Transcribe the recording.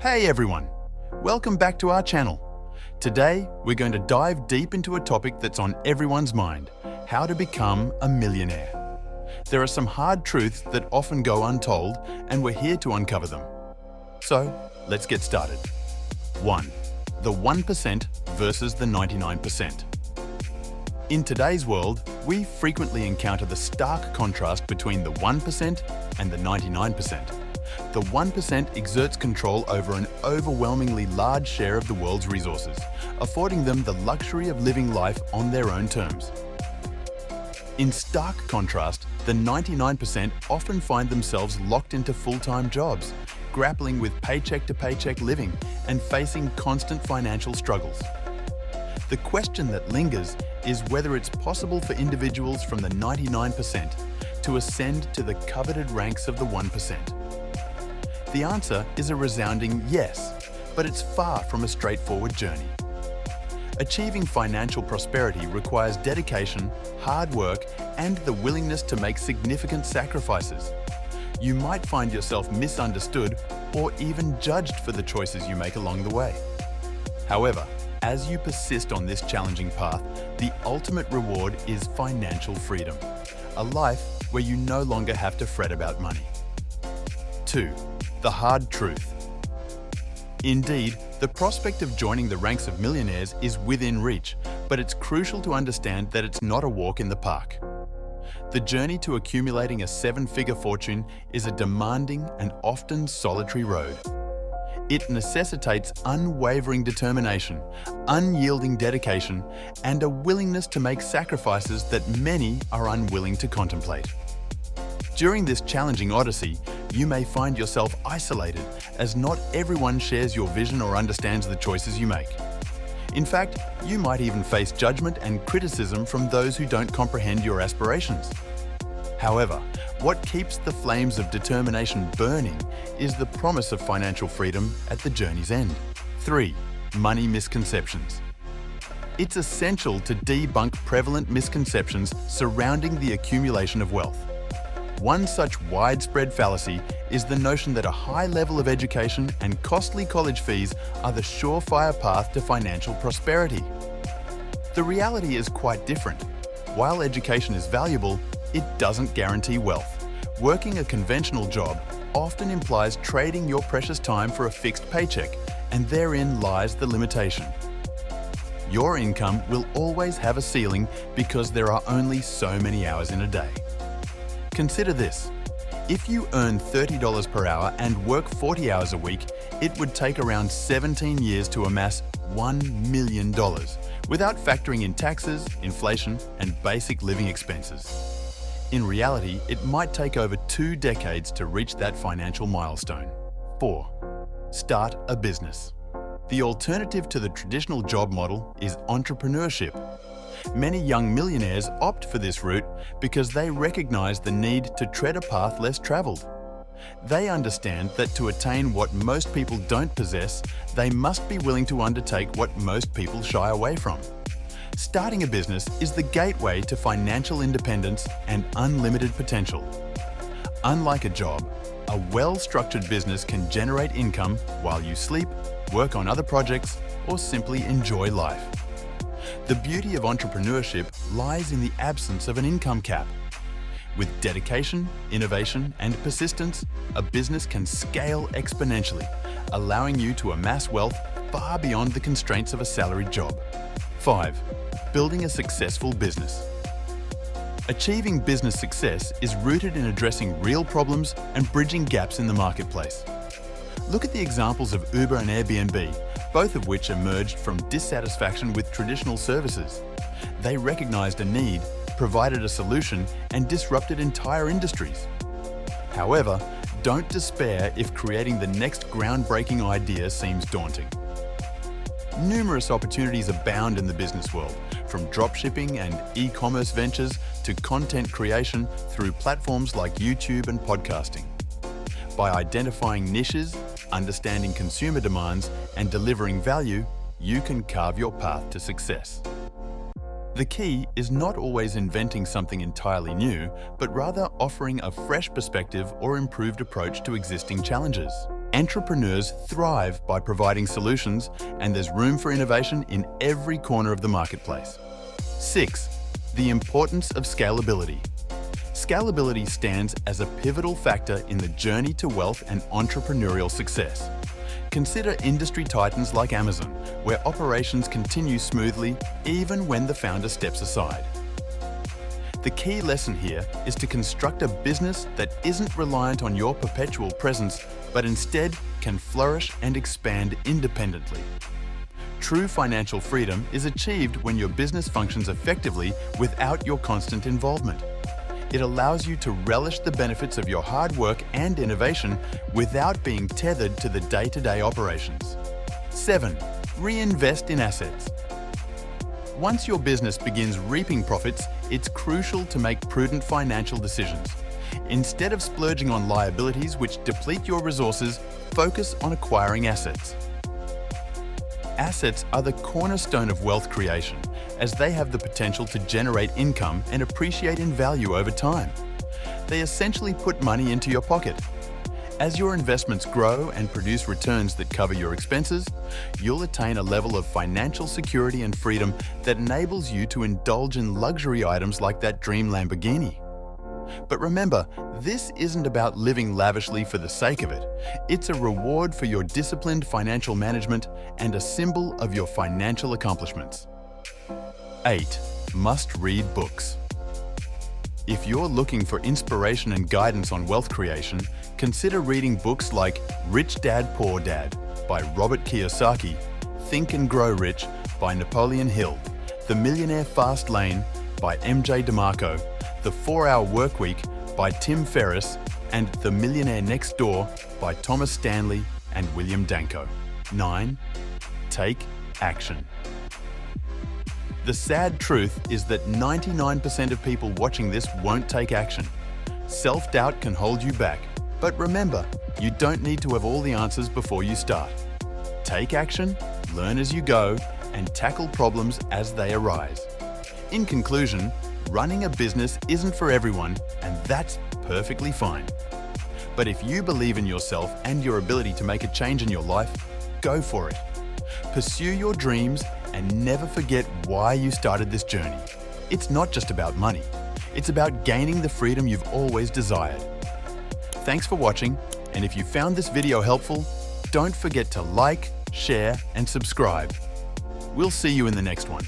Hey everyone, welcome back to our channel. Today, we're going to dive deep into a topic that's on everyone's mind: how to become a millionaire. There are some hard truths that often go untold, and we're here to uncover them. So, let's get started. 1. The 1% versus the 99%. In today's world, we frequently encounter the stark contrast between the 1% and the 99%. The 1% exerts control over an overwhelmingly large share of the world's resources, affording them the luxury of living life on their own terms. In stark contrast, the 99% often find themselves locked into full-time jobs, grappling with paycheck-to-paycheck living and facing constant financial struggles. The question that lingers is whether it's possible for individuals from the 99% to ascend to the coveted ranks of the 1%. The answer is a resounding yes, but it's far from a straightforward journey. Achieving financial prosperity requires dedication, hard work, and the willingness to make significant sacrifices. You might find yourself misunderstood or even judged for the choices you make along the way. However, as you persist on this challenging path, the ultimate reward is financial freedom, a life where you no longer have to fret about money. 2. The hard truth. Indeed, the prospect of joining the ranks of millionaires is within reach, but it's crucial to understand that it's not a walk in the park. The journey to accumulating a 7-figure fortune is a demanding and often solitary road. It necessitates unwavering determination, unyielding dedication, and a willingness to make sacrifices that many are unwilling to contemplate. During this challenging odyssey, you may find yourself isolated, as not everyone shares your vision or understands the choices you make. In fact, you might even face judgment and criticism from those who don't comprehend your aspirations. However, what keeps the flames of determination burning is the promise of financial freedom at the journey's end. 3. Money misconceptions. It's essential to debunk prevalent misconceptions surrounding the accumulation of wealth. One such widespread fallacy is the notion that a high level of education and costly college fees are the surefire path to financial prosperity. The reality is quite different. While education is valuable, it doesn't guarantee wealth. Working a conventional job often implies trading your precious time for a fixed paycheck, and therein lies the limitation. Your income will always have a ceiling because there are only so many hours in a day. Consider this. If you earn $30 per hour and work 40 hours a week, it would take around 17 years to amass $1 million, without factoring in taxes, inflation, and basic living expenses. In reality, it might take over 2 decades to reach that financial milestone. 4. Start a business. The alternative to the traditional job model is entrepreneurship. Many young millionaires opt for this route because they recognize the need to tread a path less traveled. They understand that to attain what most people don't possess, they must be willing to undertake what most people shy away from. Starting a business is the gateway to financial independence and unlimited potential. Unlike a job, a well-structured business can generate income while you sleep, work on other projects, or simply enjoy life. The beauty of entrepreneurship lies in the absence of an income cap. With dedication, innovation, and persistence, a business can scale exponentially, allowing you to amass wealth far beyond the constraints of a salaried job. 5. Building a successful business. Achieving business success is rooted in addressing real problems and bridging gaps in the marketplace. Look at the examples of Uber and Airbnb, both of which emerged from dissatisfaction with traditional services. They recognized a need, provided a solution, and disrupted entire industries. However, don't despair if creating the next groundbreaking idea seems daunting. Numerous opportunities abound in the business world, from dropshipping and e-commerce ventures to content creation through platforms like YouTube and podcasting. By identifying niches, understanding consumer demands, and delivering value, you can carve your path to success. The key is not always inventing something entirely new, but rather offering a fresh perspective or improved approach to existing challenges. Entrepreneurs thrive by providing solutions, and there's room for innovation in every corner of the marketplace. 6. The importance of scalability. Scalability stands as a pivotal factor in the journey to wealth and entrepreneurial success. Consider industry titans like Amazon, where operations continue smoothly even when the founder steps aside. The key lesson here is to construct a business that isn't reliant on your perpetual presence, but instead can flourish and expand independently. True financial freedom is achieved when your business functions effectively without your constant involvement. It allows you to relish the benefits of your hard work and innovation without being tethered to the day-to-day operations. 7. Reinvest in assets. Once your business begins reaping profits, it's crucial to make prudent financial decisions. Instead of splurging on liabilities which deplete your resources, focus on acquiring assets. Assets are the cornerstone of wealth creation, as they have the potential to generate income and appreciate in value over time. They essentially put money into your pocket. As your investments grow and produce returns that cover your expenses, you'll attain a level of financial security and freedom that enables you to indulge in luxury items like that dream Lamborghini. But remember, this isn't about living lavishly for the sake of it. It's a reward for your disciplined financial management and a symbol of your financial accomplishments. 8. Must-read books. If you're looking for inspiration and guidance on wealth creation, consider reading books like Rich Dad, Poor Dad by Robert Kiyosaki, Think and Grow Rich by Napoleon Hill, The Millionaire Fast Lane by MJ DeMarco, The 4-Hour Workweek by Tim Ferriss, and The Millionaire Next Door by Thomas Stanley and William Danko. 9. Take action. The sad truth is that 99% of people watching this won't take action. Self-doubt can hold you back, but remember, you don't need to have all the answers before you start. Take action, learn as you go, and tackle problems as they arise. In conclusion, running a business isn't for everyone, and that's perfectly fine. But if you believe in yourself and your ability to make a change in your life, go for it. Pursue your dreams and never forget why you started this journey. It's not just about money. It's about gaining the freedom you've always desired. Thanks for watching, and if you found this video helpful, don't forget to like, share, and subscribe. We'll see you in the next one.